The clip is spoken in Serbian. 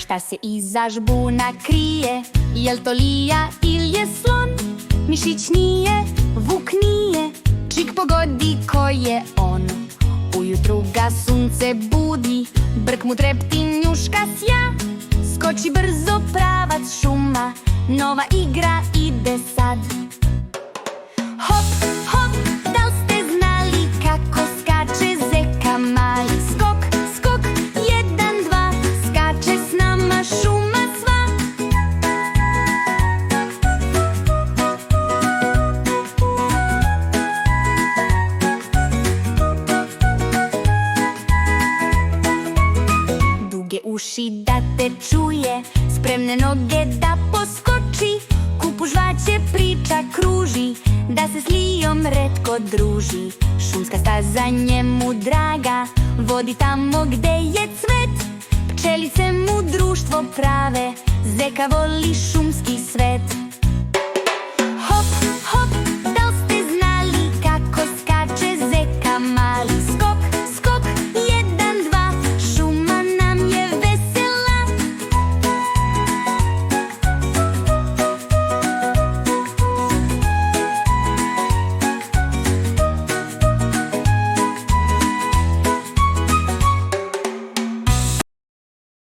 Šta se iza žbuna krije? Jel to lija ili je slon? Mišić nije, vuk nije, čik pogodi ko je on. Ujutru ga sunce budi, brk mu trepti, njuška sja. Skoči brzo pravac šuma, nova igra ide sad. Hop, hop, dal ste znali kako skače zeka mali? Skok, skok, 1, 2, skače s nama šuma sva. Duge uši da te čuje, spremne noge da poskoči. Kupu žvaće priča kruži, da se s lijom retko druži. Šumska staza njemu draga, vodi tamo gde je cvet. Pčelice mu društvo prave, zeka voli šum